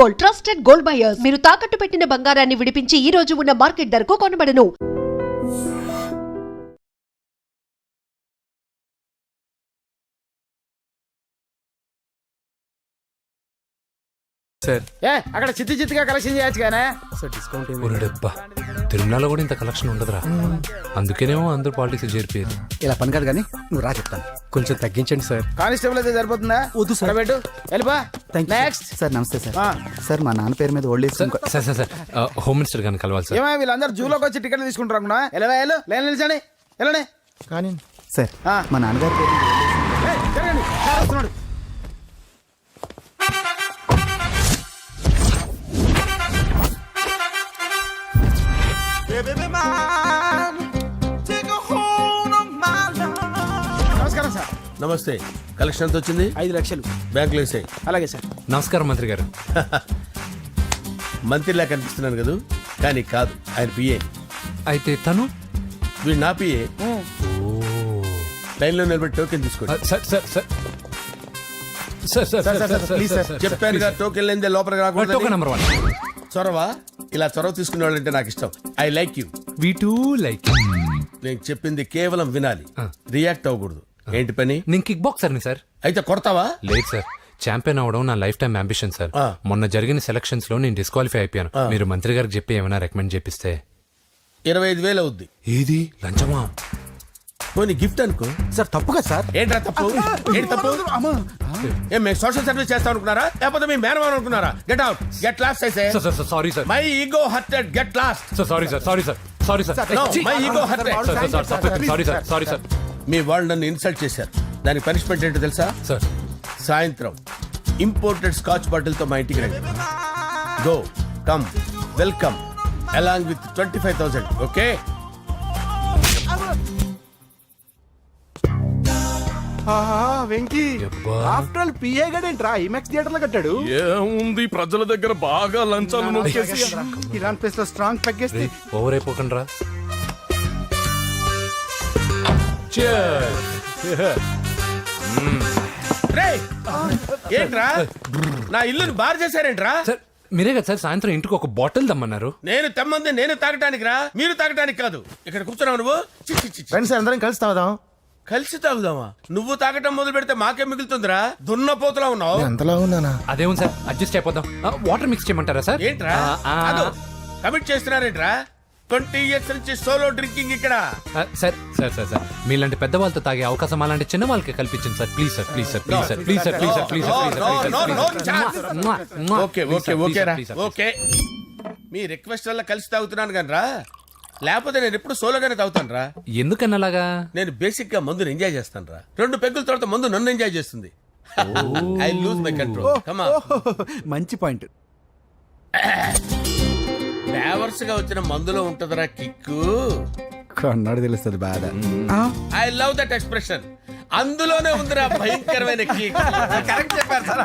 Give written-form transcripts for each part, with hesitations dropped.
Gold, trusted gold buyers. మీరు తాకట్టు పెట్టిన బంగారాన్ని విడిపించి ఈ రోజు ఉన్న మార్కెట్ ధరకు కొనబడను. సార్ అక్కడ చిత్తిగా కలెక్షన్ చేయొచ్చు కానీ సార్ డిస్కౌంట్ డబ్బా తిరుమలలో కూడా ఇంత కలెక్షన్ ఉండదురా. అందుకేనేమో అందరూ పాలిటిక్స్ చేరిపోయారు. ఇలా పని కాదు కానీ నువ్వు రా చెప్తాను. కొంచెం తగ్గించండి సార్. కానిస్టేబుల్ అయితే సరిపోతుందా? వద్దు సార్. పెట్టు వెళ్ళిపా. నెక్స్ట్ సార్ నమస్తే సార్. సార్ మా నాన్న పేరు మీద old age sir sir sir sir home minister గారిని కలవాలి సార్. ఏమో వీళ్ళందరూ జూలోకి వచ్చి టికెట్లు తీసుకుంటారు అనుకున్నా. లైన్ నిలిచండి వెళ్ళండి. కానీ సార్ మా నాన్నగారి పేరు మీద జరగండి వస్తున్నాడు. నమస్కారం సార్. నమస్తే. కలెక్షన్ ఎంత వచ్చింది? 5 లక్షలు బ్యాంకులో వేసాయి. అలాగే సార్. నమస్కారం మంత్రి గారు. మంత్రిలా కనిపిస్తున్నాను కదా, కానీ కాదు, ఆయన పిఏ. అయితే తను వీడు నా పిఏ. లైన్లో నిలబెట్టి టోకెన్ తీసుకోండి. Sir sir sir sir sir sir please sir. చెప్పానుగా, టోకెన్ లేనిదే లోపలికి టోకెన్ రాకూడదు. నెంబర్ 1. చొరవ, ఇలా చొరవ తీసుకునే వాళ్ళంటే నాకు ఇష్టం. I like you. We two like. నేను చెప్పింది కేవలం వినాలి, రియాక్ట్ అవ్వకూడదు. ఏంటి పని? నేను కిక్ బాక్సర్ని సార్. అయితే కొడతావా? లేదు సార్, ఛాంపియన్ అవడం నా లైఫ్ టైం అంబిషన్ సార్. మొన్న జరిగిన సెలక్షన్స్ లో నేను డిస్క్వాలిఫై అయిపోయాను. మీరు మంత్రి గారికి చెప్పి ఏమైనా రికమెండ్ చేపిస్తే. 25,000 అవుద్ది. ఏది లంచమా? పోనీ గిఫ్ట్ అనుకో. సార్ తప్పు కదా సార్. ఏంట్రా తప్పు? ఏంటి తప్పు? ఏం మేము సోషల్ సర్వీస్ చేస్తాం అనుకున్నారా, లేకపోతే మీ మేనమాన్ అనుకున్నారా? Get out, get lost. అయితే sorry sir. My ego hurted, get lost. Sorry sir. Sorry sir. Sorry sir. No, my ego hurted. Sorry sir. Sorry sir. మీ వాళ్ళు నన్ను ఇన్సల్ట్ చేశారు. దానికి పనిష్మెంట్ ఏంటో తెలుసా? సార్ సాయంత్రం ఇంపోర్టెడ్ స్కాచ్ బాటిల్ తో మా ఇంటికి రండి. Go come welcome along with 25,000. Okay? Venky after all PA గడేంట్రా ఇమెక్స్ థియేటర్ లో కట్టాడు. ఏముంది, ప్రజల దగ్గర బాగా లంచాలు నొక్కేసి ఇరాన్ ప్లేస్ లో స్ట్రాంగ్ తగ్గేస్తే ఓవర్ అయిపోకండి రా. రేయ్, ఏంట్రా నా ఇల్లుని బార్ చేశారేంట్రా? సార్ మీరే కదా సార్ సాయంత్రం ఇంటికి ఒక బాటిల్ దమ్మన్నారు. నేను తెమ్మంది నేను తాగటానికి రా, మీరు తాగటానికి కాదు. ఇక్కడ కూర్చున్నావు నువ్వు. చి, చి, చి, చి. ఫ్రెండ్స్ అందరం కలిసి తాగుదాం. కలిసి తాగుదామా? నువ్వు తాగటం మొదలు పెడితే మాకే మిగులుతుందిరా. దున్నపోతులా ఉన్నావు. ఎంతలా ఉన్నానా? అదేం సార్, అడ్జస్ట్ అయిపోదాం. వాటర్ మిక్స్ చేయమంటారా సార్? ఏంట్రా కమిట్ చేస్తున్నారేంట్రా? 20 years నుంచి సోలో డ్రింకింగ్ ఇక్కడ. సార్ సార్ సార్ సార్ మీలాంటి పెద్ద వాళ్ళతో తాగే అవకాశం అలాంటి చిన్న వాళ్ళకి కల్పించండి sir. Please sir, please sir, please sir, please sir, please sir, please sir. Okay okay okay రా, ఓకే. మీ రిక్వెస్ట్ వల్ల కలిసి తాగుతున్నాను కానీ రా, లేకపోతే నేను ఎప్పుడు సోలోగానే తాగుతాను రా. ఎందుకన్నా అలాగా? నేను బేసిక్ గా మందుని ఎంజాయ్ చేస్తాను రా. 2 పెగ్గుల తర్వాత మందు నన్ను ఎంజాయ్ చేస్తుంది. I lose my control. Come on. మంచి పాయింట్. ఫ్లేవర్స్ గా వచ్చిన మందులో ఉంటదరా కిక్కు. కన్నాడు తెలుస్తుంది బాధ. I love that expression. అందులోనే ఉందిరా భయంకరమైన కిక్. కరెక్ట్ చెప్పారు సార్.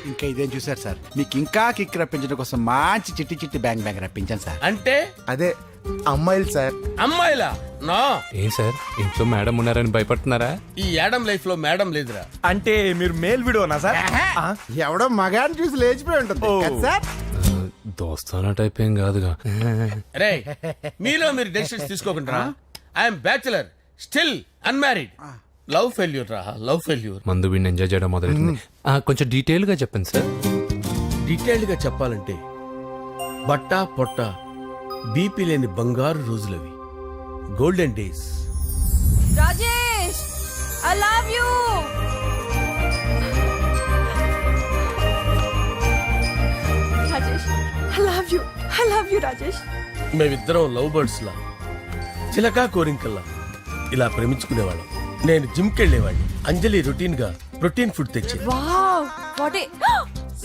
ఇంకా ఇదేం చూసారు సార్, మీకు ఇంకా కిక్ రప్పించడం కోసం మంచి చిట్టి చిట్టి బ్యాంగ్ బ్యాంగ్ రప్పించాను సార్. అంటే అదే అమ్మాయిలు సార్. అమ్మాయిలా? నా ఏం సార్ ఇంట్లో మేడం ఉన్నారని భయపడుతున్నారా? ఈ యాడమ్ లైఫ్ లో మేడం లేదురా. అంటే మీరు మేల్ వీడియోనా సార్? ఎవడో మగాడిని చూసి లేచిపోయి ఉంటుంది కదా సార్. దోస్తానా టైప్ ఏం కాదుగా. రే, మీలో మీరు డెసిషన్స్ తీసుకోకుండా. I'm bachelor, still unmarried. Love failure రా, లవ్ ఫెయిల్యూర్. మందు వీడిని ఎంజాయ్ చేయడం మొదలైంది. కొంచెం డీటెయిల్ గా చెప్పండి సార్. డీటెయిల్డ్ గా చెప్పాలంటే బట్టా పొట్ట బీపీ లేని బంగారు రోజులవి, golden days. Rajesh, I love you. Rajesh, I love you. I love you, Rajesh. మేమిద్దరం లవ్ బర్డ్స్ లా, చిలకా కోరింకల్లా ఇలా ప్రేమించుకునేవాళ్ళం. నేను జిమ్ కెళ్ళేవాడిని. అంజలి రొటీన్ గా ప్రోటీన్ ఫుడ్ తెచ్చి. Wow, what a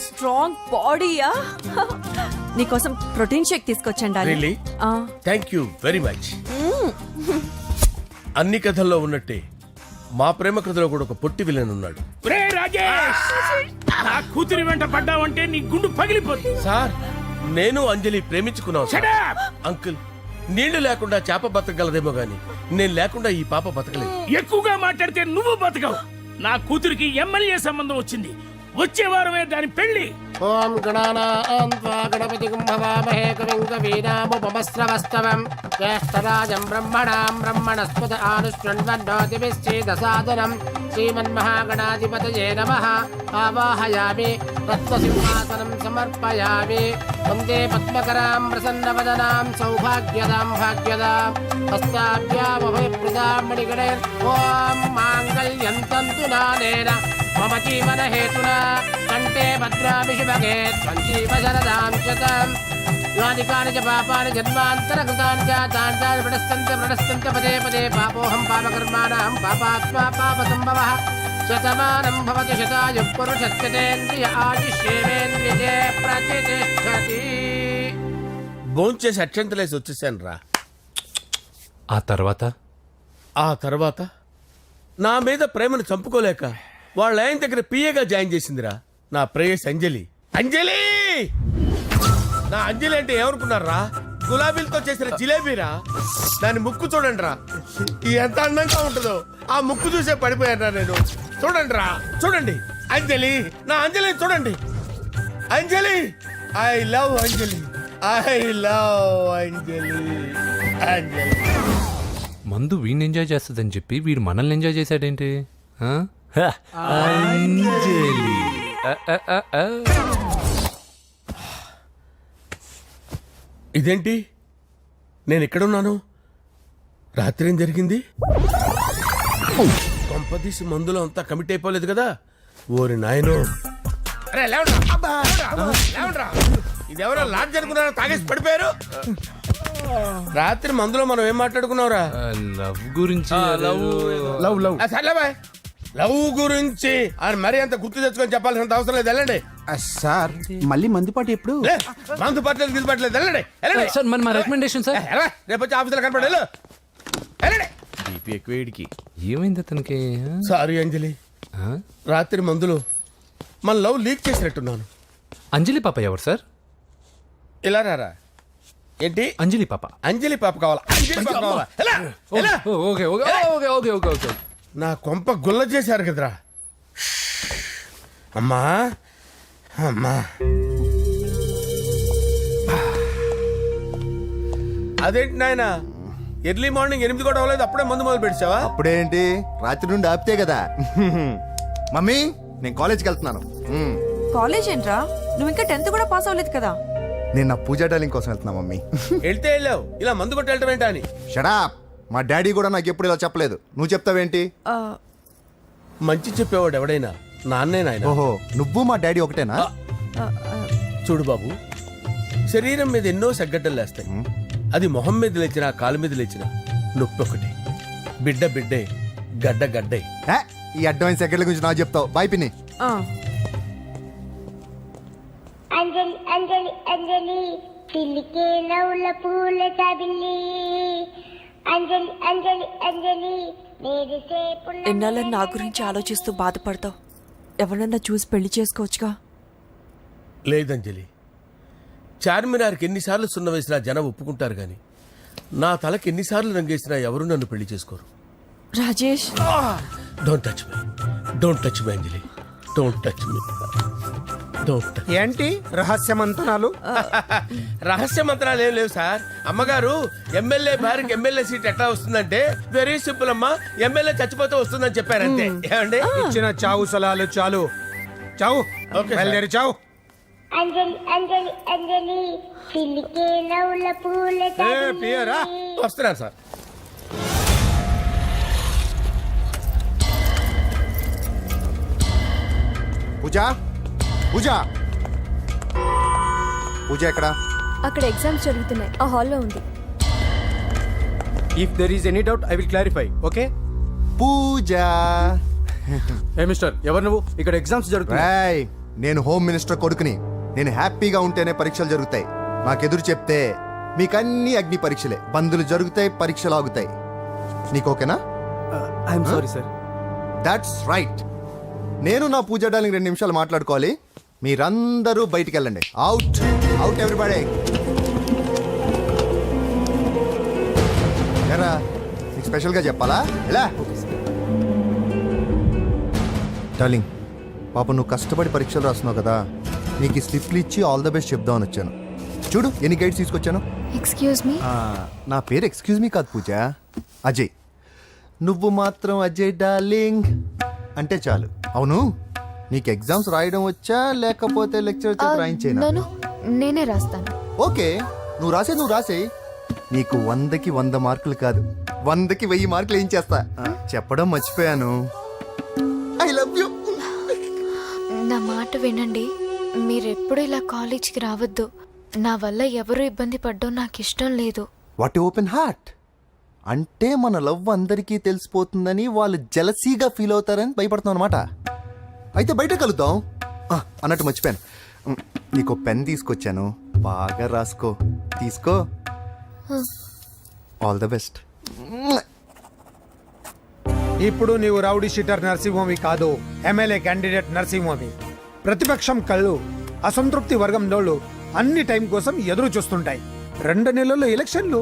strong body, ah. నీకోసం ప్రోటీన్ షేక్ తీసుకొచ్చండి. Really? Thank you very much. అన్ని కథల్లో ఉన్నట్టే మా ప్రేమ కథలో కూడా ఒక పొట్టి విలన్ ఉన్నాడు. నా కూతురి వెంట పడ్డావంటే నీ గుండు పగిలిపోతుంది. సార్, నేను అంజలి ప్రేమించుకున్నాను. అంకుల్, నీళ్లు లేకుండా చేప బతకగలదేమో గాని నేను లేకుండా ఈ పాప బతకలేదు. ఎక్కువగా మాట్లాడితే నువ్వు బతకవు. నా కూతురికి ఎమ్మెల్యే సంబంధం వచ్చింది. వచ్చే వారమే దాని పెళ్లి. ఓం గణానాం త్వా గణపతిం భవామహే కవిం కవీనాముపమస్రవస్తవం జ్యేష్ఠరాజం బ్రహ్మణాం బ్రహ్మణస్పద ఆనుష్ణ్వన్నోతిభిశ్చేదసాదనం శ్రీమన్మహాగణాధిపతయే నమః. ఆవాహయామి తత్వసింహాసనం సమర్పయామి. వందే పద్మకరాం ప్రసన్నవదనాం సౌభాగ్యదాం భాగ్యదాం హస్తాభ్యామభయప్రదాం మణిగణైర్. ఓం మాంగళ్యం తంతు నానేన మమ జీవన హేతునా కంటే భద్రామి శుభగే సంజీవ శరదాం శతం. యాని కాని చ పాపాని జన్మాంతరకృతాని చ తాని తాని ప్రణశ్యంత పదే పదే పాపోహం పాపకర్మాణం పాపాత్మా పాపసంభవః. శతమానం భవతి శతాయు పురుషస్యతేంద్రియ ఆయుష్యేవేంద్రియే ప్రతిష్టతి. భోంచేసి అక్షంతలేసి వచ్చేసాను రా. ఆ తర్వాత నా మీద ప్రేమను చంపుకోలేక వాళ్ళ ఆయన దగ్గర పిఏగా జాయిన్ చేసిందిరా నా ప్రేయస్ అంజలి. అంజలి నా అంజలి అంటే ఏమనుకున్నారా? గులాబీలతో చేసిన జిలేబీరా. దాని ముక్కు చూడండి రా, ఎంత అందంగా ఉంటుందో. ఆ ముక్కు చూసే పడిపోయారా నేను. చూడండి రా, చూడండి అంజలి, నా అంజలి చూడండి. Anjali, I love Anjali, I love Anjali. Anjali మందు వీడిని ఎంజాయ్ చేస్తుందని చెప్పి వీడు మనల్ని ఎంజాయ్ చేశాడేంటి? ఆ? హ, అంజలి. ఇదేంటి, నేను ఎక్కడున్నాను? రాత్రి ఏం జరిగింది? కొంపదీసి మందులో అంతా కమిట్ అయిపోలేదు కదా? ఓరి నాయనో. అరే లేవండ్రా, లేవండ్రా. ఇదెవరో లాడ్జ్ అనుకున్నారో తాగేసి పడిపోయారు. రాత్రి మందులో మనం ఏం మాట్లాడుకున్నావురా? లవ్ గురించి. సర్లే బాయ్, లవ్ గురించి అని మరీ అంత గుర్తు తెచ్చుకొని చెప్పాల్సినంత అవసరం లేదు. వెళ్ళండి సార్ మళ్ళీ మందుపాటి ఎప్పుడు? లే, మందు పట్టలేదు గిల్లు పట్టలేదు. వెళ్ళండి వెళ్ళండి. సార్ మరి మా రికమెండేషన్ సార్. రేపు వచ్చి ఆఫీసులో కనపడి వెళ్ళు. వెళ్ళండి. ఏమైంది అతనికి? సారీ అంజలి, ఆ? రాత్రి మందులో మన లవ్ లీక్ చేసినట్టున్నాను. అంజలి పాప ఎవరు సార్? ఇలా రారా. ఏంటి అంజలి పాప? అంజలి పాప కావాలా? అంజలి పాప కావాలా? ఎలా? ఎలా? Okay okay okay okay okay okay. నా కొంప గుల్ల చేశారు కదరా. అమ్మా అమ్మా, అదేంటి నాయన, ఎర్లీ మార్నింగ్ 8 కూడా అవ్వలేదు, అప్పుడే మందు మొదలు పెడిచావా? అప్పుడేంటి, రాత్రి నుండి ఆపితే కదా. మమ్మీ నేను కాలేజ్కి వెళ్తున్నాను. కాలేజ్ ఏంట్రా? నువ్వు ఇంకా 10th కూడా పాస్ అవ్వలేదు కదా. నేను నా పూజా డాలింగ్ కోసం వెళ్తున్నా మమ్మీ. వెళ్తే వెళ్ళావు, ఇలా మందు కొట్టి వెళ్ళటం ఏంటా అని. షడాప్, మా డాడీ కూడా నాకు ఎప్పుడు ఇలా చెప్పలేదు. నువ్వు చెప్తావేంటి? ఆ, మంచి చెప్పేవాడు ఎవడైనా నాన్నే నాయన. ఓహో, నువ్వు మా డాడీ ఒకటేనా? ఆ, ఆ, చూడు బాబు, శరీరం మీద ఎన్నో సగ్గడ్డలు లేస్తాయి. అది మొహం మీద లేచినా కాలు మీద లేచినా నొప్పి ఒకటి. బిడ్డ బిడ్డే, గడ్డ గడ్డే. ఏ, ఈ అడ్వాన్స్ సెకండ్ల గురించి నాకు చెప్తావు. బాయ్ పిన్ని. ఆ. అంజలి అంజలి అంజలి పిల్లికే నవ్వుల పూల చాబిల్లి అంజలి అంజలి అంజలి నేరిసే పుల్ల. ఎన్నాళ్ళ నా గురించి ఆలోచిస్తూ బాధపడతావు? ఎవరన్నా చూసి పెళ్లి చేసుకోవచ్చుగా. లేదంజలి, చార్మినార్కి ఎన్నిసార్లు సున్న వేసినా జనం ఒప్పుకుంటారు గాని నా తలకి ఎన్నిసార్లు రంగేసినా ఎవరు నన్ను పెళ్లి చేసుకోరు. Rajesh, don't touch me, don't touch me Anjali, don't touch me, don't touch. ఏంటి రహస్య మంతనాలు? రహస్య మంత్రాలు ఏం లేవు సార్. అమ్మగారు ఎమ్మెల్యే భార్యకి ఎమ్మెల్యే సీట్ ఎట్లా వస్తుందంటే వెరీ సింపుల్ అమ్మా, ఎమ్మెల్యే చచ్చిపోతే వస్తుందని చెప్పారంతే. ఏమండి? ఇచ్చిన చావు సలాలు చాలు. చావు. Okay sir. బయలుదేరి చావు. అంజలి అంజలి అంజలి పిల్లికే నవ్వుల పూల పియరా. చాబిల్లి వస్తున్నాను సార్. పూజ, పూజ, పూజ ఎక్కడ? అక్కడ ఎగ్జామ్స్ జరుగుతున్నాయి, ఆ హాల్లో ఉంది. If there is any doubt, I will clarify. Okay? Puja. Hey, mister, ఎవరు నువ్వు? ఇక్కడ ఎగ్జామ్స్ జరుగుతున్నాయి. రేయ్, నేను హోమ్ మినిస్టర్ కొడుకుని. నేను హ్యాపీగా ఉంటేనే పరీక్షలు జరుగుతాయి. నాకెదురు చెప్తే మీకన్నీ అగ్ని పరీక్షలే. బందులు జరుగుతాయి, పరీక్షలు ఆగుతాయి. నీకు ఓకేనా? I'm sorry sir. That's right. నేను నా పూజ డార్లింగ్ 2 నిమిషాలు మాట్లాడుకోవాలి. మీరందరూ బయటికి వెళ్ళండి. Out out everybody. ఎరా, నీకు స్పెషల్గా చెప్పాలా? ఎలా? డార్లింగ్ పాప నువ్వు కష్టపడి పరీక్షలు రాస్తున్నావు కదా, నీకు ఈ స్లిప్లు ఇచ్చి ఆల్ ద బెస్ట్ చెప్దామని వచ్చాను. చూడు ఎన్ని గైడ్స్ తీసుకొచ్చాను. Excuse me. నా పేరు ఎక్స్క్యూజ్ మీ కాదు పూజ, అజయ్. నువ్వు మాత్రం అజయ్ డార్లింగ్ అంటే చాలు. అవును, నీకు ఎగ్జామ్స్ రాయడం వచ్చా లేకపోతే లెక్చర్ రాయించేనా? నన్ను నేనే రాస్తాను. ఓకే, నువ్వు రాసే. నీకు 100కి 100 మార్కులు కాదు, 100కి 1000 మార్కులు ఏం చేస్తా. చెప్పడం మర్చిపోయాను, ఐ లవ్ యూ. నా మాట వినండి, మీరెప్పుడు ఇలా కాలేజ్కి రావద్దు. నా వల్ల ఎవరు ఇబ్బంది పడ్డం నాకు ఇష్టం లేదు. వాట్ ఓపెన్ హార్ట్ అంటే మన లవ్ అందరికీ తెలిసిపోతుందని వాళ్ళు జలసీగా ఫీల్ అవుతారని భయపడుతున్నాం అనమాట. అయితే బయట కలుద్దాం. అన్నట్టు మర్చిపోయాను, నీకు పెన్ తీసుకొచ్చాను, బాగా రాసుకో. తీసుకో. All the best. ఇప్పుడు నీవు రౌడీ షీటర్ నరసింహమి కాదు, ఎమ్మెల్యే క్యాండిడేట్ నరసింహమి. ప్రతిపక్షం కళ్ళు అసంతృప్తి వర్గంలోళ్ళు అన్ని టైం కోసం ఎదురు చూస్తుంటాయి. 2 నెలల్లో ఎలక్షన్లు.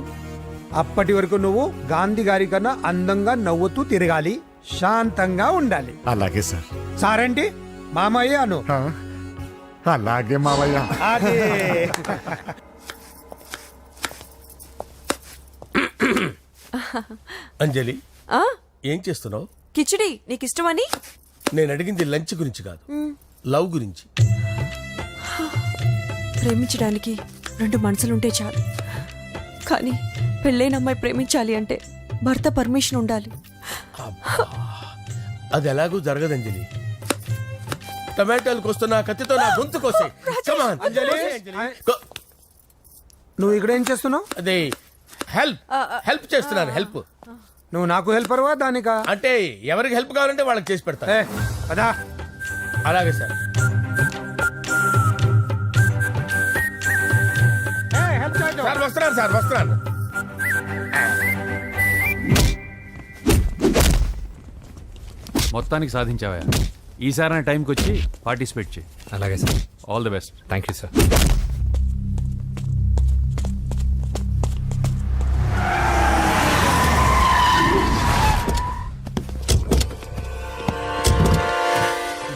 అప్పటి వరకు నువ్వు గాంధీ గారి కన్నా అందంగా నవ్వుతూ తిరగాలి, శాంతంగా ఉండాలి. అలాగే సార్. సారేంటి మామయ్య అను. అలాగే మావయ్య. అదే. అంజలి, ఏం చేస్తున్నావు? కిచిడి నీకు ఇష్టమని. నేను అడిగింది లంచ్ గురించి కాదు, లవ్ గురించి. ప్రేమించడానికి 2 మనసులుంటే చాలు, కానీ పెళ్ళైన అమ్మాయి ప్రేమించాలి అంటే భర్త పర్మిషన్ ఉండాలి. అది ఎలాగూ జరగదు అంజలి. టమాటాలు కోస్తున్నా కత్తితో నా గొంతు కోసే. అంజలి, నువ్వు ఇక్కడ ఏం చేస్తున్నావు? అదే హెల్ప్ చేస్తున్నాను. హెల్ప్. నువ్వు నాకు హెల్పర్వా దానికా? అంటే ఎవరికి హెల్ప్ కావాలంటే వాళ్ళకి చేసి పెడతా. అదా. అలాగే సార్. సార్ వస్తున్నాను. మొత్తానికి సాధించావా? ఈసారి టైంకి వచ్చి పార్టిసిపేట్ చేయి. అలాగే sir. All the best. Thank you sir.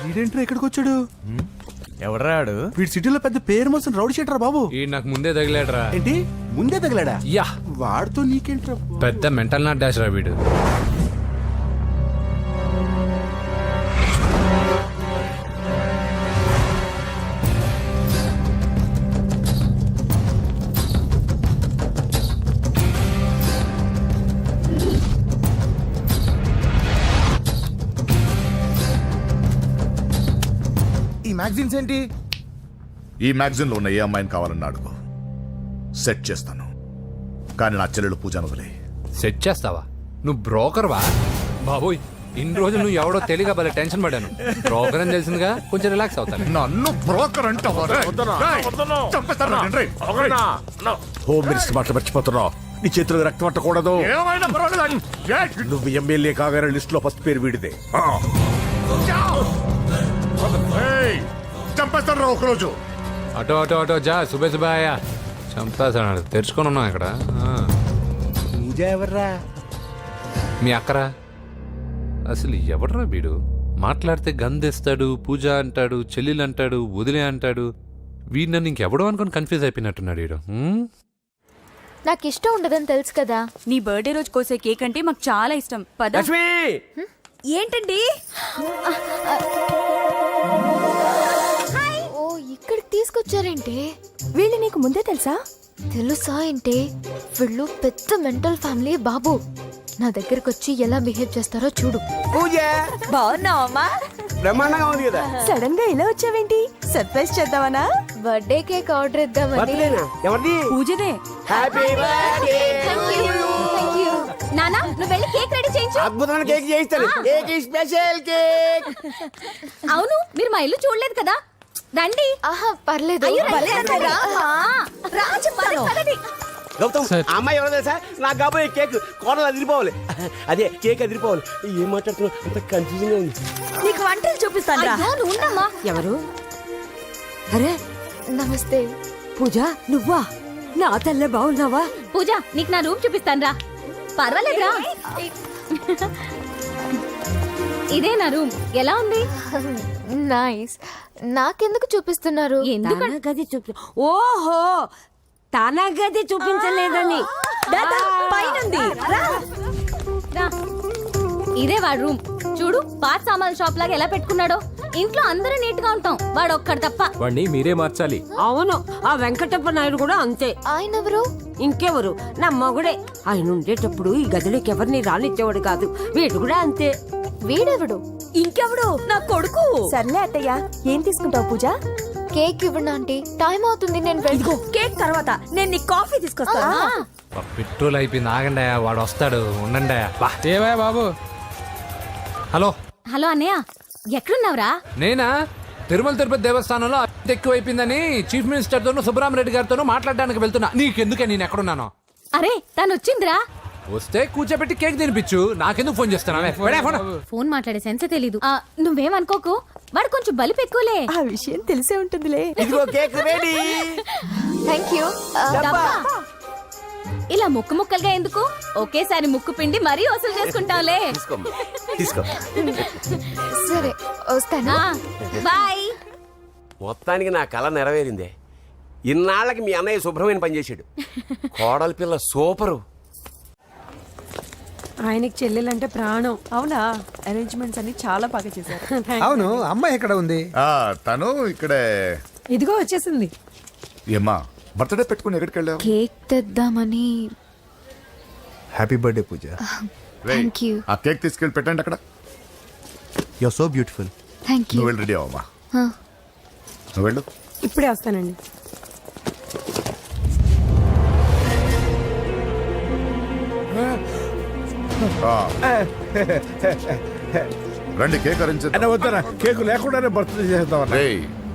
వీడేంట్రా ఎక్కడికి వచ్చాడు? ఎవడరాడు? వీడి సిటీలో పెద్ద పేరు మోసిన రౌడీ షీటర్ బాబు. ఈ నాకు ముందే తగిలాడరా. ఏంటి ముందే తగిలాడా? యా, వాడితో నీకేంట్రా? పెద్ద మెంటల్ నాట్ డాష్ రా వీడు. ఈ మ్యాగజైన్స్ ఏంటి? ఈ మ్యాగజైన్ లో ఉన్న ఏ అమ్మాయిని కావాలన్నా అడుగు, సెట్ చేస్తాను. కానీ నా చెల్లెలు పూజను వదిలే. సెట్ చేస్తావా? నువ్వు బ్రోకర్ వా? బాబోయ్, ఇన్ని రోజులు నువ్వు ఎవడో తెలియక భలే టెన్షన్ పడ్డాను. బ్రోకర్ అని తెలిసిందిగా కొంచెం రిలాక్స్ అవుతాను. నన్ను బ్రోకర్ అంటావా? హోమ్ మినిస్టర్ మాట మర్చిపోతున్నావు. నీ చేతులకు రక్తం పట్టకూడదు. నువ్వు ఎమ్మెల్యే కాగానే లిస్ట్ లో ఫస్ట్ పేరు వీడిదే. చంపేస్తాను ఒకరోజు. అటో జా. సుబే సుబాయా చంపేస్తాడు. తెరుచుకొని ఉన్నాం ఇక్కడ. పూజ ఎవర్రా? మీ అక్కరా? అసలు ఎవడరా వీడు? మాట్లాడితే గంధేస్తాడు, పూజ అంటాడు, చెల్లెలు అంటాడు, వదిలే అంటాడు. వీడు నన్ను ఇంకెవడో అనుకుని కన్ఫ్యూజ్ అయిపోయినట్టున్నాడు వీడు. నాకు ఇష్టం ఉండదని తెలుసు కదా. నీ బర్త్డే రోజు కోసే కేక్ అంటే మాకు చాలా ఇష్టం. పద. ఏంటండి? ఓ, ఇక్కడికి తీసుకొచ్చారేంటి? వీళ్ళు నీకు ముందే తెలుసా? తెలుసా ఏంటి? వీళ్ళు పెద్ద మెంటల్ ఫ్యామిలీ బాబు. నా దగ్గరకు వచ్చి ఎలా బిహేవ్ చేస్తారో చూడు. పూజ బాగున్నావమ్మా? బ్రహ్మాండంగా ఉంది కదా. సడన్ గా ఇలా వచ్చావేంటి? సర్ప్రైజ్ చేద్దామనా? బర్త్డే కేక్ ఆర్డర్ ఇద్దామని. ఎవరిది? పూజనే. Happy birthday. నానా, నువ్వు వెళ్ళి కేక్ రెడీ చేయించు. అద్భుతమైన కేక్ చేయిస్తాను. Cake special cake. అవును, మీరు మా ఇల్లు చూడలేదు కదా. రండి. ఆహా, పర్లేదు. గౌతమ్, ఆ అమ్మాయి ఎవరో తెలుసా? నాకు కాబోయే కేక్ కోడలు అదిరిపోవాలి. అదే కేక్ అదిరిపోవాలి. ఏం మాట్లాడుతున్నావు? అంత కన్ఫ్యూజన్ ఉంది. నీకు వంటలు చూపిస్తాను. ఎవరు? అరే నమస్తే. పూజ, నువ్వా? నా తల్లే బాగున్నావా? పూజ, నీకు నా రూమ్ చూపిస్తాను రా. పర్వాలేదురా. ఇదే నా రూమ్ ఎలా ఉంది? నైస్. నాకెందుకు చూపిస్తున్నారు? తన గది చూపి ఓహో తన గది చూపించలేదని పైనుంది. ఇదే వాడు రూమ్. చూడు పాత సామాన్ షాప్ లాగా ఎలా పెట్టుకున్నాడో. ఇంట్లో అందరూ నీట్ గా ఉంటాం, వాడు ఒక్కడు తప్ప. వాడిని మీరే మార్చాలి. అవును ఆ వెంకటప్ప నాయుడు కూడా అంతే. ఆయన ఎవరు? ఇంకెవరు నా మగుడే. ఆయన ఉండేటప్పుడు ఈ గదిలోకి ఎవరిని రానిచ్చేవాడు కాదు. వీడు కూడా అంతే. వీడెవడు? ఇంకెవడు? నా కొడుకు. సర్లే అత్తయ్య, ఏం తీసుకుంటావు పూజ? కేక్ ఇవ్వండి ఆంటీ, టైం అవుతుంది. నేను ఇదిగో కేక్ తర్వాత నేను నీ కాఫీ తీసుకొస్తాను. పెట్రోల్ అయిపోయింది, ఆగండి, వాడు వస్తాడు, ఉండండి. ఏవా బాబు? హలో హలో అన్నయ్య, ఎక్కడున్నావురా? నేనా తిరుమల తిరుపతి దేవస్థానంలో అత్యంత ఎక్కువైపోయిందని చీఫ్ మినిస్టర్ తోనూ సుబ్బరామరెడ్డి గారితోనూ మాట్లాడడానికి వెళ్తున్నా. నీకెందుకే నేను ఎక్కడున్నాను? అరే తను వచ్చిందిరా. వస్తే కూర్చోబెట్టి కేక్ తినిపించు, నాకెందుకు ఫోన్ చేస్తాను? ఫోన్ మాట్లాడే సెన్సే తెలీదు. నువ్వేమనుకోకు, వాడు కొంచెం బలిపు ఎక్కువలే. ఆ విషయం తెలిసే ఉంటుందిలే. ఇదిగో కేక్ రెడీ. Thank you. ఇలా ముక్కు ముక్కలుగా ఎందుకు, ఒకేసారి ముక్కు పిండి మరీ వసూలు చేసుకుంటావులే. తీసుకో. సరే వస్తానా, బాయ్. మొత్తానికి నా కళ నెరవేరిందే. ఇన్నాళ్ళకి మీ అన్నయ్య శుభ్రమైన పనిచేశాడు. కోడలి పిల్ల సూపరు. ఆయనకి చెల్లెలంటే ప్రాణం. అవునా? అరేంజ్మెంట్స్ అన్ని చాలా బాగా చేశారు. అవును, అమ్మాయి ఎక్కడ ఉంది? తను ఇక్కడే. ఇదిగో వచ్చేసింది. ఏమ్మా బర్త్డే పెట్టుకుని ఎక్కడికి వెళ్ళావు? కేక్ తెద్దామని. Happy birthday Pooja. Thank you. ఆ కేక్ తీసుకెళ్ళి పెట్టండి అక్కడ. You are so beautiful. Thank you. నువ్వు వెళ్ళి రెడీ అవ్వమ్మా. నువ్వు వెళ్ళు. ఇప్పుడే వస్తానండి. రండి కేక్ అరేంజ్ వద్దరా, కేకు లేకుండానే బర్త్డే చేద్దాం.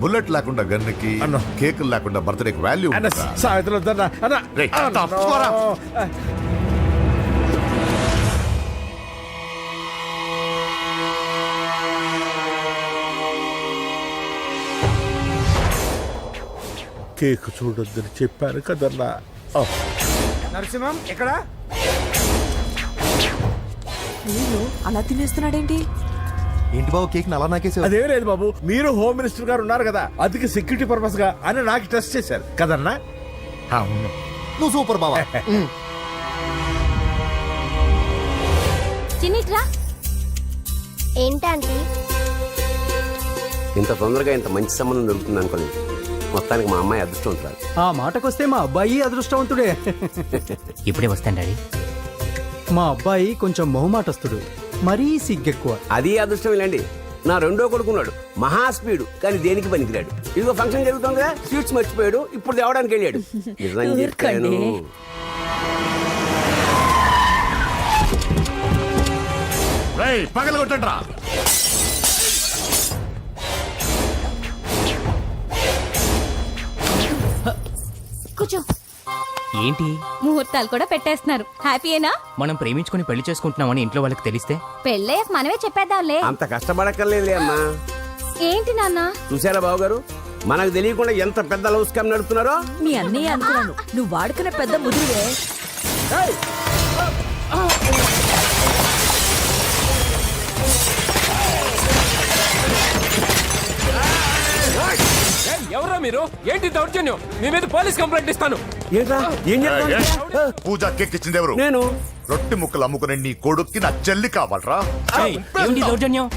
బుల్లెట్ లేకుండా గన్నుకి, కేక్ లేకుండా బర్త్డేకి వాల్యూ. సాయంత్రం వద్దన్నా. కేక్ చూడొద్దని చెప్పాను కదన్నా. నరసింహం ఎక్కడ? అయ్యో, అలా తినేస్తున్నాడేంటి? ఏంటి బాబు కేక్ అలా నాకేసి? అదే లేదు బాబు, మీరు హోమ్ మినిస్టర్ గారు ఉన్నారు కదా, అందుకే సెక్యూరిటీ పర్పస్ గా అని నాకు టెస్ట్ చేశారు కదన్నా. అవును. నువ్వు సూపర్ బాబా. చిన్నిట్రా. ఏంటంటే ఇంత తొందరగా ఇంత మంచి సంబంధం దొరుకుతుంది అనుకోలేదు. మొత్తానికి మా అమ్మాయి అదృష్టవంతురాలు. ఆ మాటకొస్తే మా అబ్బాయి అదృష్టవంతుడే. ఇప్పుడే వస్తాను డాడీ. మా అబ్బాయి కొంచెం మొహమాటస్తుడు, మరీ సిగ్గెక్కువ. అది అదృష్టం ఇలాండి. నా రెండో కొడుకున్నాడు, మహా స్పీడు, కానీ దేనికి పనికిరాడు. ఇదిగో ఫంక్షన్ జరుగుతుంది కదా, స్వీట్స్ మర్చిపోయాడు, ఇప్పుడు తేవడానికి వెళ్ళాడు. నిజం చెప్పాను. పగల కొట్టండి రా. కూర్చో. ఏంటి ముహూర్తాలు కూడా పెట్టేస్తున్నారు. హ్యాపీయేనా? మనం ప్రేమించుకుని పెళ్లి చేసుకుంటున్నామని ఇంట్లో వాళ్ళకి తెలిస్తే? పెళ్ళయ్యాక మనమే చెప్పేద్దాంలే. అంత కష్టపడక్కర్లేదులే అమ్మా. ఏంటి నాన్న? చూసారా బాబు గారు, మనకు తెలియకుండా ఎంత పెద్ద లవ్ స్కామ్ నడుపుతున్నారో. మీ అన్నయ్య అనుకున్నాను, నువ్వు వాడుకునే పెద్ద ముదురువే. ఎవరా మీరు? ఏంటి దౌర్జన్యం? మీ మీద పోలీస్ కంప్లైంట్ ఇస్తాను. ఏంట్రా ఏం చెప్తాను? పూజ కేక్ ఇచ్చింది ఎవరు? నేను. రొట్టె ముక్కలు అమ్ముకునే నీ కొడుక్కి నా చెల్లి కావాలరా? ఏంటి దౌర్జన్యం?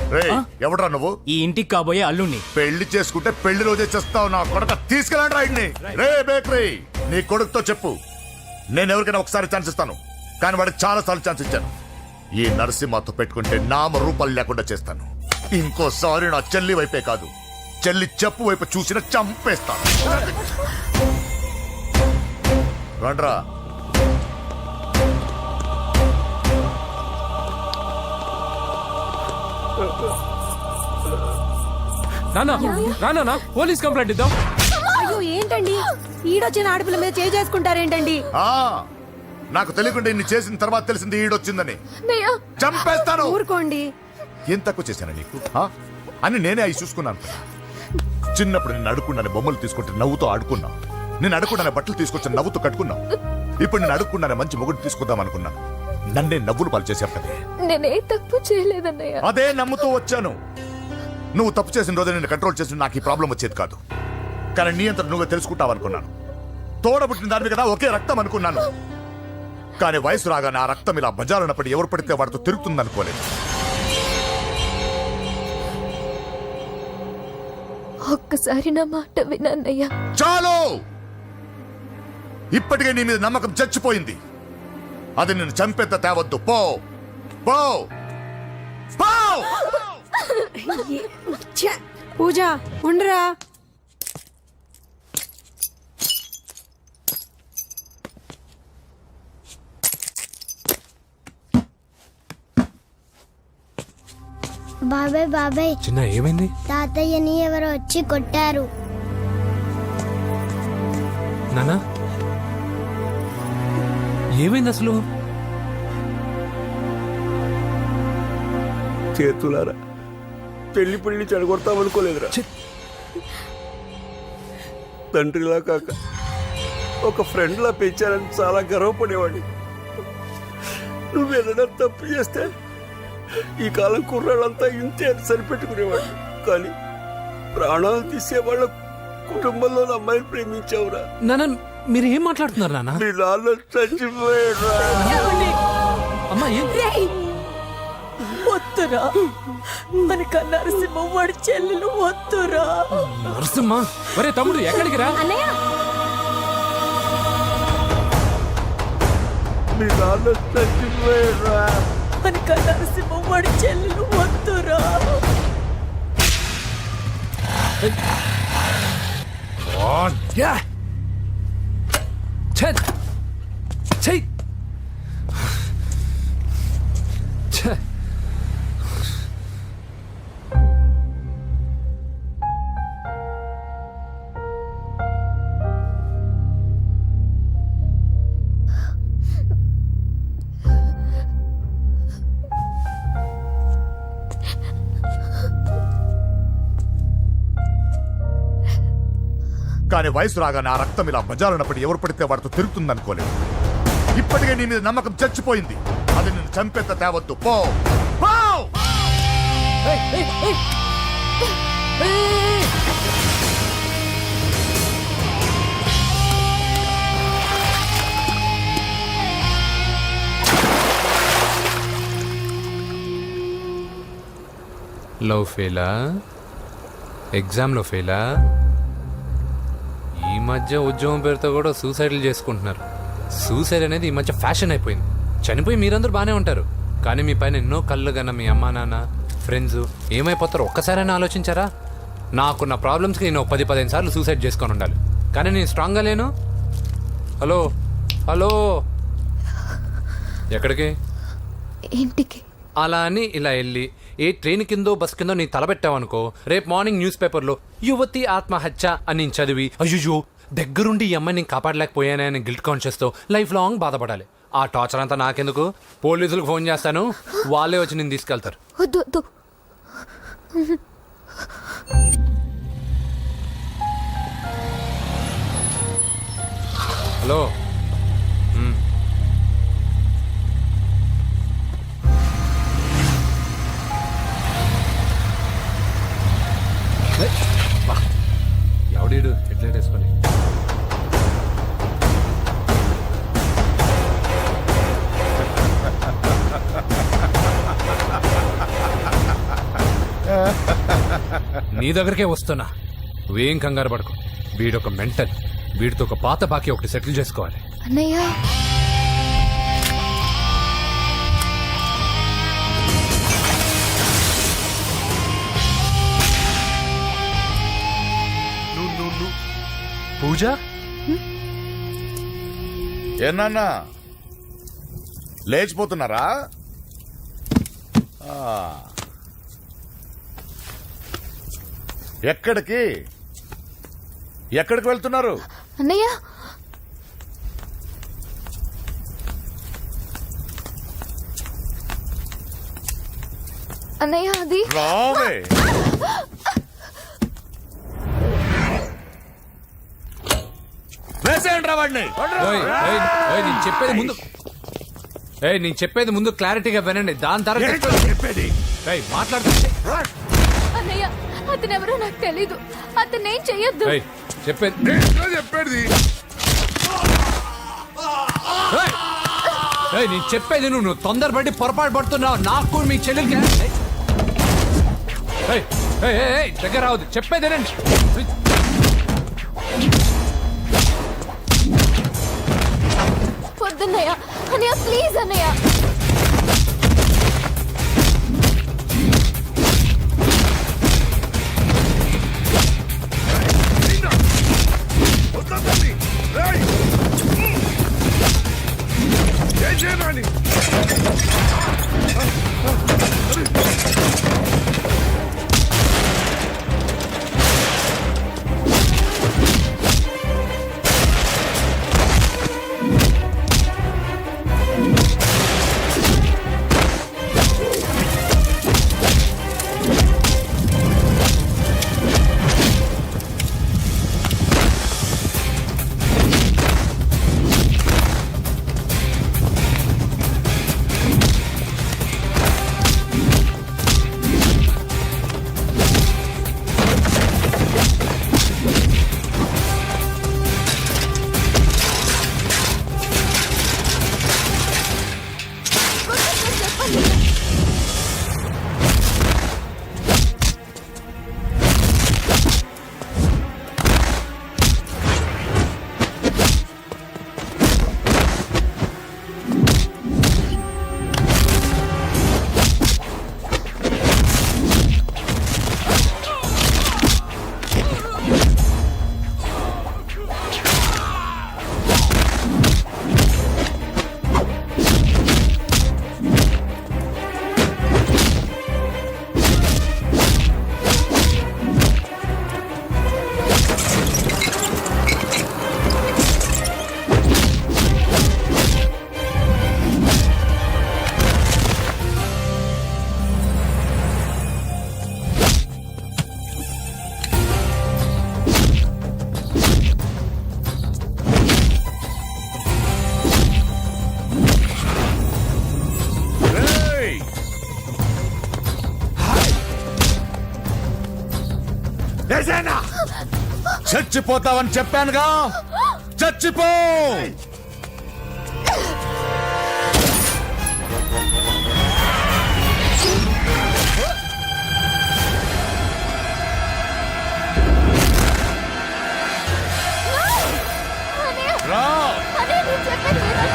ఎవడరా నువ్వు? ఈ ఇంటికి కాబోయే అల్లుణ్ణి. పెళ్లి చేసుకుంటే పెళ్లి రోజే చేస్తావు నా కొడుక. తీసుకెళ్ళండి రాయిడ్ని. రే బేకరీ, నీ కొడుకుతో చెప్పు, నేను ఎవరికైనా ఒకసారి ఛాన్స్ ఇస్తాను, కానీ వాడికి చాలా సార్లు ఛాన్స్ ఇచ్చాను. ఈ నరసింహతో పెట్టుకుంటే నామ రూపాలు లేకుండా చేస్తాను. ఇంకోసారి నా చెల్లి వైపే కాదు, చెల్లి చెప్పు వైపు చూసిన చంపేస్తాను. రండ్రా. రానా పోలీస్ కంప్లైంట్ ఇద్దాం. అయ్యో ఏంటండి, ఈడొచ్చిన ఆడపిల్ల మీద చేసుకుంటారేంటండి? నాకు తెలియకుండా ఇన్ని చేసిన తర్వాత తెలిసింది ఈడొచ్చిందని. చంపేస్తాను. ఊరుకోండి. ఏం తక్కువ చేశాను నీకు? అని నేనే అవి చూసుకున్నాను. చిన్నప్పుడు నేను అడుక్కున్నాను బొమ్మలు తీసుకుంటే నవ్వుతో ఆడుకున్నావు. నేను అడుక్కున్నాను బట్టలు తీసుకొచ్చి నవ్వుతూ కట్టుకున్నావు. ఇప్పుడు నేను అడుక్కున్నాను మంచి మొగుడు తీసుకుందాం అనుకున్నా. నన్నే నవ్వులు పాలు చేశావు కదే. నేనే తప్పు చేయలేదన్నయ్య. అదే నమ్ముతూ వచ్చాను. నువ్వు తప్పు చేసిన రోజు నేను కంట్రోల్ చేసిన నాకు ఈ ప్రాబ్లం వచ్చేది కాదు. కానీ నీ అంతా నువ్వే తెలుసుకుంటావు అనుకున్నాను. తోడబుట్టిన దాని కదా ఒకే రక్తం అనుకున్నాను. కానీ వయసు రాగానే ఆ రక్తం ఇలా బజారునప్పుడు ఎవరు పడితే వాడితో తిరుగుతుంది అనుకోలేదు. ఒక్కసారి నా మాట వినన్నయ్య. చాలు, ఇప్పటికే నీ మీద నమ్మకం చచ్చిపోయింది. అది నిన్ను చంపేంత తేవద్దు. పో పో పో. పూజ ఉండరా. బాబాయ్ బాబాయ్, చిన్న ఏమైంది? తాతయ్యని ఎవరో వచ్చి కొట్టారు. నానా ఏమైంది అసలు? చేతులారా పెళ్లి పెళ్లి చెడగొడతామనుకోలేదురా. తండ్రిలా కాక ఒక ఫ్రెండ్లా పెంచాలని చాలా గర్వపడేవాడిని. నువ్వేదైనా తప్పు చేస్తే ఈ కాలం కుర్రాళ్ళంతా ఇంతే అని సరిపెట్టుకునేవాడు. కానీ ప్రాణాలు తీసే వాళ్ళ కుటుంబంలో అమ్మాయిని ప్రేమించావురా. నానా మీరు ఏం మాట్లాడుతున్నారు నానా? మీ నాన్న చచ్చిపోయాడురా. అమ్మా వద్దురా, మనక నరసింహ వాడి చెల్లెలు వద్దురా. నరసింహ ఒరే తమ్ముడు ఎక్కడికి రా. మీ నాన్న చచ్చిపోయాడురా. మనక నరసింహ వాడి చెల్లెలు వద్దురా. కానీ వయసు రాగానే ఆ రక్తం ఇలా బజారునప్పుడు ఎవరు పడితే వాడితో తిరుగుతుంది అనుకోలేదు. ఇప్పటికే నీ మీద నమ్మకం చచ్చిపోయింది. అది నిన్ను చంపేంత తేవద్దు. పో పో. లవ్ ఫెయిలా? ఎగ్జామ్లో ఫెయిలా? ఈ మధ్య ఉద్యోగం పేరుతో కూడా సూసైడ్లు చేసుకుంటున్నారు. సూసైడ్ అనేది ఈ మధ్య ఫ్యాషన్ అయిపోయింది. చనిపోయి మీరందరూ బాగానే ఉంటారు, కానీ మీ పైన ఎన్నో కళ్ళు కన్నా మీ అమ్మా నాన్న ఫ్రెండ్స్ ఏమైపోతారో ఒక్కసారైనా ఆలోచించారా? నాకున్న ప్రాబ్లమ్స్కి నేను 10-15 సార్లు సూసైడ్ చేసుకొని ఉండాలి, కానీ నేను స్ట్రాంగ్గా లేను. హలో హలో, ఎక్కడికి? ఇంటికి. అలా అని ఇలా వెళ్ళి ఏ ట్రైన్ కిందో బస్ కిందో నీ తలబెట్టావనుకో, రేపు మార్నింగ్ న్యూస్ పేపర్లో యువతి ఆత్మహత్య అని నేను చదివి అయ్యో దగ్గరుండి ఈ అమ్మాయి నేను కాపాడలేకపోయానే అని గిల్ట్ కాన్షియస్తో లైఫ్ లాంగ్ బాధపడాలి. ఆ టార్చర్ అంతా నాకెందుకు? పోలీసులకు ఫోన్ చేస్తాను, వాళ్ళే వచ్చి నేను తీసుకెళ్తారు. వద్దు. హలో, ఎవడీడు హెడ్లైట్ వేసుకొని? నీ దగ్గరికే వస్తున్నా, నువ్వేం కంగారు పడుకో. వీడొక మెంటల్, వీడితో ఒక పాత బాకీ ఒకటి సెటిల్ చేసుకోవాలి. అన్నయ్య, పూజ ఏనా లేచిపోతున్నారా? ఎక్కడికి వెళ్తున్నారు? అన్నయ్య, అన్నయ్య అది రావే. వేసేయండి రా వాడిని. నేను చెప్పేది ముందు. ఏయ్ నేను చెప్పేది ముందు క్లారిటీగా వినండి, దాని తర్వాత చెప్పేది ఏయ్ మాట్లాడుతుంటే అన్నయ్య అతనెవరో నాకు తెలీదు, అతనేం చెయ్యొద్దు. ఏయ్ చెప్పేది చెప్పేది ఏయ్! ఏయ్ నేను చెప్పేది నువ్వు తొందరపడి పొరపాటు పడుతున్నావు. నాకు మీ చెల్లెలకి ఏయ్, ఏయ్, ఏయ్, ఏయ్, దగ్గర రావద్దు, చెప్పేదేనండి. వద్దన్నయ్య, అన్నయ్య ప్లీజ్ అన్నయ్య. చచ్చిపోతావని చెప్పానుగా, చచ్చిపో. రా. అన్నయ్య నేను చెప్పేది విను.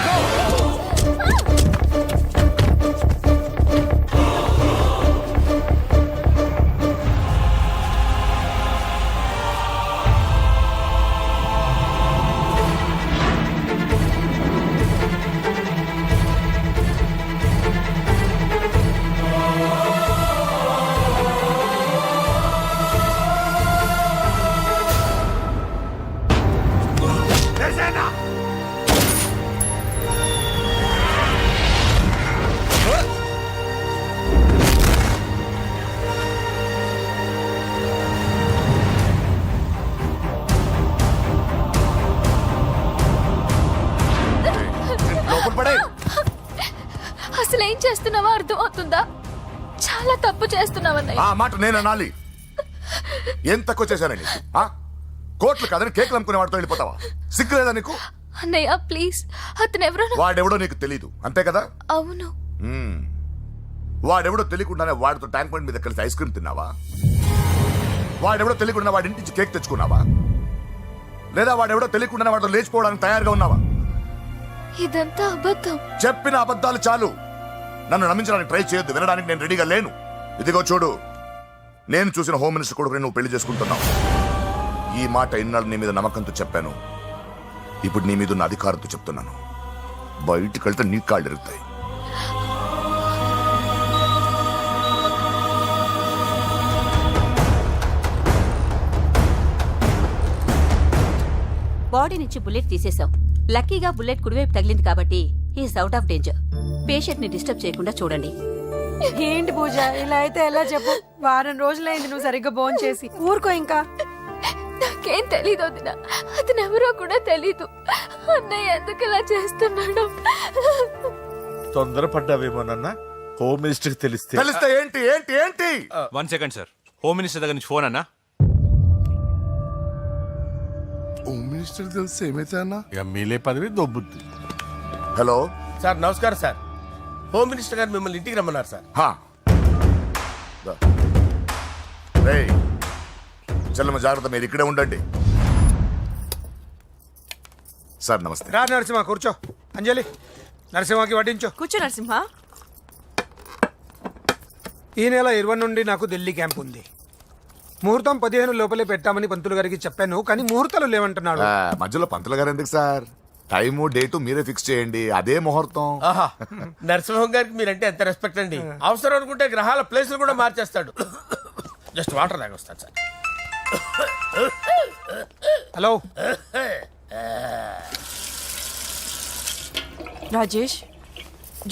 అసలు ఏం చేస్తున్నావో అర్థం అవుతుందా? చాలా తప్పు చేస్తున్నావన్నయ్య. ఆ మాట నేను అనాలి? ఏం తక్కువ చేశానండి? కోట్లు కాదని కేకులు అమ్ముకునే వాడితో వెళ్ళిపోతావా? సిగ్గు లేదా నీకు? అన్నయ్య ప్లీజ్, అతనెవరో వాడెవడో నీకు తెలీదు అంతే కదా? అవును. వాడెవడో తెలియకుండానే వాడితో ట్యాంక్ బండ్ మీద కలిసి ఐస్ క్రీమ్ తిన్నావా? వాడెవడో తెలియకుండా వాడి ఇంటి నుంచి కేక్ తెచ్చుకున్నావా? లేదా వాడెవడో తెలియకుండానే వాడితో లేచిపోవడానికి తయారుగా ఉన్నావా? ఇదంతా అబద్ధం. చెప్పిన అబద్ధాలు చాలు. నన్ను నమ్మించడానికి ట్రై చేయొద్దు, వినడానికి నేను రెడీగా లేను. ఇదిగో చూడు, నేను చూసిన హోమ్ మినిస్టర్ కొడుకు నువ్వు పెళ్లి చేసుకుంటున్నావు. ఈ మాట ఇన్నాళ్ళు నీ మీద నమ్మకంతో చెప్పాను, ఇప్పుడు నీ మీద ఉన్న అధికారంతో చెప్తున్నాను. బయటికి వెళ్తే నీ కాళ్ళు ఎరుగుతాయి. బాడీ నుంచి బుల్లెట్ తీసేశాం. లక్కీగా బుల్లెట్ కుడివైపు తగిలింది కాబట్టి he's out of danger. Patient ని డిస్టర్బ్ చేయకుండా చూడండి. ఏంటి పూజ ఇలా అయితే ఎలా చెప్పు? వారం రోజులైంది నువ్వు సరిగ్గా భోంచేసి చేసి. ఊరుకో ఇంకా. నాకేం తెలీదు వదిన, అతనెవరో కూడా తెలీదు. అన్నయ్య ఎందుకు ఇలా చేస్తున్నాడు? తొందరపడ్డావేమోనన్నా హోమ్ మినిస్టర్కి తెలిస్తే తెలిస్తే ఏంటి ఏంటి ఏంటి 1 సెకండ్ సార్, హోమ్ మినిస్టర్ దగ్గర నుంచి ఫోన్ అన్నా. హోమ్ మినిస్టర్ తెలిస్తే ఏమైతే అన్నా? ఎమ్మెల్యే పదవి దొబ్బుద్ది. హలో సార్ నమస్కారం సార్. హోమ్ మినిస్టర్ గారు మిమ్మల్ని ఇంటికి రమ్మన్నారు సార్. చల్లమ్మ జాగ్రత్త, మీరు ఇక్కడే ఉండండి. సార్ నమస్తే. రా నరసింహ కూర్చో. అంజలి నరసింహకి వడ్డించు. కూర్చో నరసింహ. ఈ నెల 20 నుండి నాకు ఢిల్లీ క్యాంప్ ఉంది. ముహూర్తం 15 లోపలే పెట్టామని పంతులు గారికి చెప్పాను, కానీ ముహూర్తాలు లేవంటున్నాడు. మధ్యలో పంతులు గారు ఎందుకు సార్? టైము డేటు మీరే ఫిక్స్ చేయండి, అదే ముహూర్తం. ఆహా, నరసింహం గారికి మీరంటే ఎంత రెస్పెక్ట్ అండి. అవసరం అనుకుంటే గ్రహాల ప్లేసులు కూడా మార్చేస్తాడు. జస్ట్ వాటర్ తాగొస్తాను సార్. హలో రాజేష్,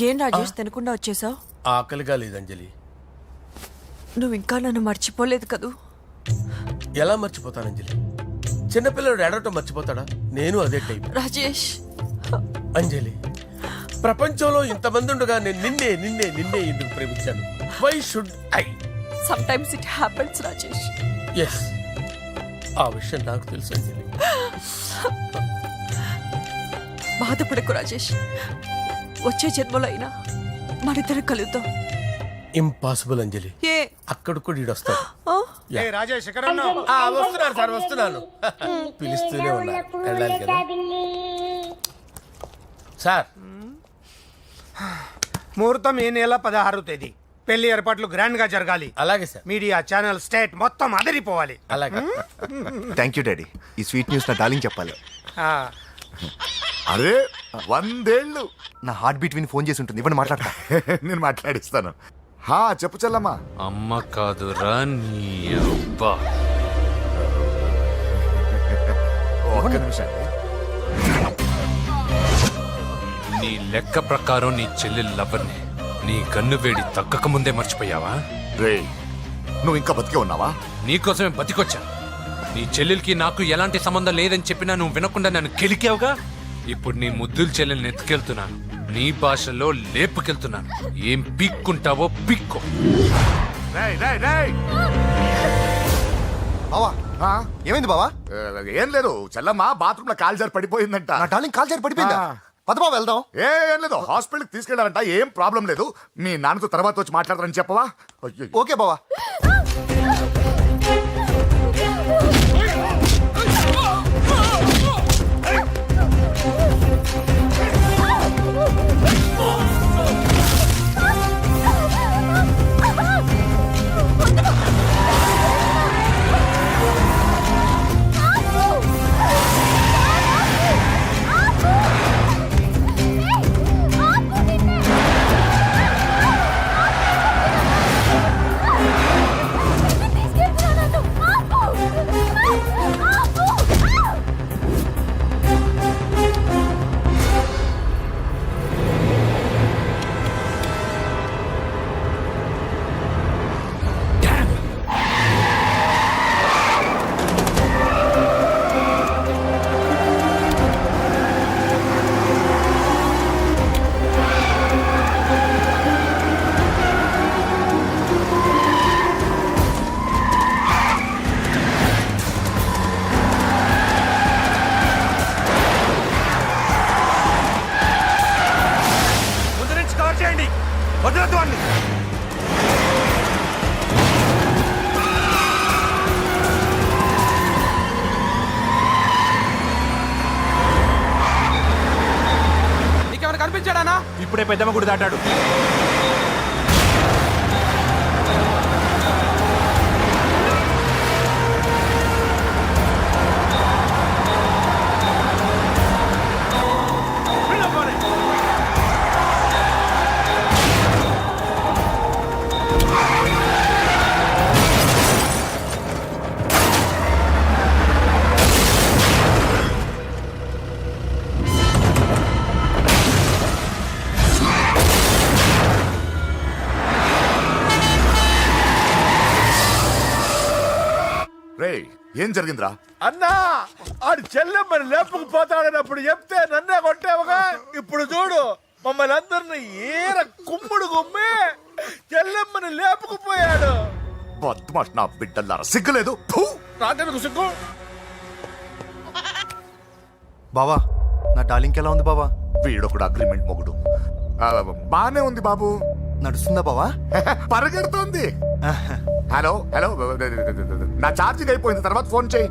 ఏం రాజేష్ తినకుండా వచ్చేసావు? ఆకలిగా లేదు అంజలి. నువ్వు ఇంకా నన్ను మర్చిపోలేదు కదూ? ఎలా మర్చిపోతాను అంజలి? చిన్నపిల్లడు ఏడవటం మర్చిపోతాడా? నేను అదే టైప్. రాజేష్ అంజలి, ప్రపంచంలో ఇంతమంది ఉండగా నేను నిన్నే నిన్నే నిన్నే ఎందుకు ప్రేమించాను? Why should I? Sometimes it happens Rajesh. Yes, ఆ విషయం నాకు తెలుసు అంజలి. బాధపడకు రాజేష్, వచ్చే జన్మలో అయినా మనిద్దరం కలుద్దాం. ఇంపాసిబుల్ అంజలి. ఏ అక్కడ కూడా ఈడొస్తాడు. ఏ రాజేష్ ఎక్కడ ఉన్నావు? వస్తున్నాను సార్, వస్తున్నాను. పిలుస్తూనే ఉన్నారు, వెళ్ళాలి కదా సార్. ముహూర్తం ఈ నెల 16వ తేదీ. పెళ్లి ఏర్పాట్లు గ్రాండ్ గా జరగాలి. అలాగే సార్. మీడియా ఛానల్ స్టేట్ మొత్తం అదిరిపోవాలి. అలాగే. Thank you daddy. ఈ స్వీట్ న్యూస్ నా డార్లింగ్ చెప్పాలి. అరే 100 ఏళ్ళు. నా హార్ట్ బీట్ విని ఫోన్ చేసి ఉంటుంది, ఇవ్వండి మాట్లాడతా. నేను మాట్లాడిస్తాను. చెప్పు చెల్లమ్మా. అమ్మ కాదురా నీ అబ్బా. ఒక్క నిమిషం. నీ లెక్క ప్రకారం నీ చెల్లి లవర్ని నీ గన్ను వేడి తగ్గక ముందే మర్చిపోయావా? రే, నువ్వు ఇంకా బతికే ఉన్నావా? నీకోసమే బతికొచ్చా. నీ చెల్లెలకి నాకు ఎలాంటి సంబంధం లేదని చెప్పినా నువ్వు వినకుండా నన్ను కెలికావుగా. ఇప్పుడు నీ ముద్దుల చెల్లెల్ని ఎత్తుకెళ్తున్నాను, నీ భాషలో లేపుకెళ్తున్నాను. ఏం పీక్కుంటావో పీక్కో. బావా ఏమైంది బావా? ఏం లేదు, చెల్లమ్మ బాత్రూమ్ లో కాలు జారి పడిపోయిందంట. నా డార్లింగ్ కాల్ చేరి పడిపోయిందా? పద బావ వెళ్దాం. ఏం లేదు, హాస్పిటల్కి తీసుకెళ్లారంట. ఏం ప్రాబ్లం లేదు. మీ నాన్నతో తర్వాత వచ్చి మాట్లాడతారని చెప్పవా? ఓకే బావా. కనిపించాడా? ఇప్పుడే పెద్దమ్మ గుడి దాటాడు. ఏం జరిగిందిరా? అన్నా, ఆడి చెల్లెమ్మని లేపుకుపోతాడన్నప్పుడు చెప్తే నన్నే కొట్టావుగా. ఇప్పుడు చూడు, మమ్మల్ని అందరిని ఏర కుమ్ముడు గుమ్మే చెల్లెమ్మని లేపుకుపోయాడు. బద్మాష్ నా బిడ్డల్లారా, సిగ్గులేదు. ఫు! నాకెందుకు సిగ్గు? బావా నా డార్లింగ్ ఎలా ఉంది బావా? వీడొకడు అగ్రిమెంట్ మొగుడు. బానే ఉంది బాబు. నడుస్తుందా బావా? పరిగెడుతోంది. హలో హలో, నా ఛార్జింగ్ అయిపోయింది, తర్వాత ఫోన్ చేయి.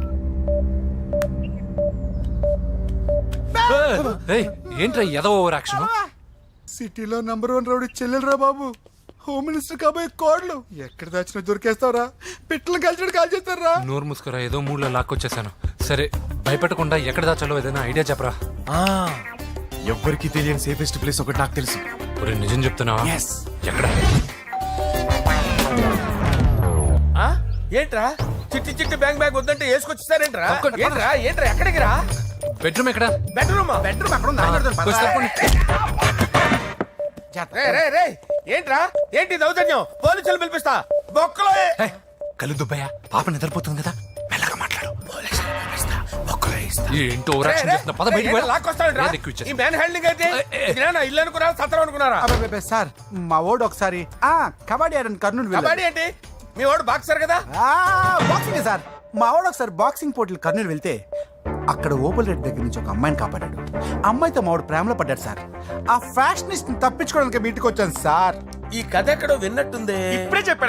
ఏయ్, ఏంట్రా ఎదో ఓవర్ యాక్షన్? సిటీలో నంబర్ 1 రౌడీ చెల్లెలరా బాబు. హోమ్ మినిస్టర్ కాబోయే కోడ్లు ఎక్కడ దాచినా దొరికేస్తావురా. పిట్టలు కాల్చడు కాల్ చేస్తారా. నోరు మూసుకురా, ఏదో మూడ్లో లాక్కొచ్చేసాను. సరే, భయపెట్టకుండా ఎక్కడ దాచాలో ఏదైనా ఐడియా చెప్పరా. ఎవ్వరికి తెలియని సేఫెస్ట్ ప్లేస్ ఒకటి నాకు తెలుసు. ఒరే, నిజం చెప్తున్నావా? ఎక్కడ? ఆ? ఏంట్రా చిట్టి చిట్టి బ్యాంక్ బ్యాగ్ వద్దంటే వేసుకొచ్చిస్తారేంట్రా? ఏంట్రా ఏంట్రా ఎక్కడికి రా? బెడ్రూమ్ ఎక్కడ? బెడ్రూమా? బెడ్రూమ్ అక్కడ ఉందా? కొంచెం తప్పండి. రే ఏంట్రా ఏంటి దౌర్జన్యం? పోలీసులు పిలిపిస్తా. బొక్కలో ఏయ్, కళ్ళు దుబ్బయ్యా, పాప నిద్రపోతుంది కదా, మెల్లగా మాట్లాడు. ఏంటో ఓవర్ యాక్షన్ చేస్తున్నా, పద బయటికి వెళ్ళు. లాక్కొస్తాడు. ఎక్కువ ఇచ్చేస్తా. ఈ మ్యాన్ హ్యాండింగ్ అయితే ఇదేనా ఇల్లు అనుకున్నారా, సత్రం అనుకున్నారా? అబ్బబ్బబ్బే, సార్ మా ఓడు ఒకసారి కబడ్డీ ఆడని కర్నూలు వెళ్ళాడు. కబడ్డీ ఏంటి? మీ వాడు బాక్సర్ కదా? Boxing sir. మా వాడు ఒకసారి బాక్సింగ్ పోటీలు కర్నూలు వెళ్తే అక్కడ ఓపెల్ రెడ్డి దగ్గర నుంచి ఒక అమ్మాయిని కాపాడాడు. అమ్మాయితో మా వాడు ప్రేమలో పడ్డాడు సార్. ఆ ఫ్యాషనిస్ట్ తప్పించుకోవడానికి మీటికి వచ్చాను సార్. ఈ కథ ఎక్కడో విన్నట్టుంది. ఇప్పుడే చెప్పాడు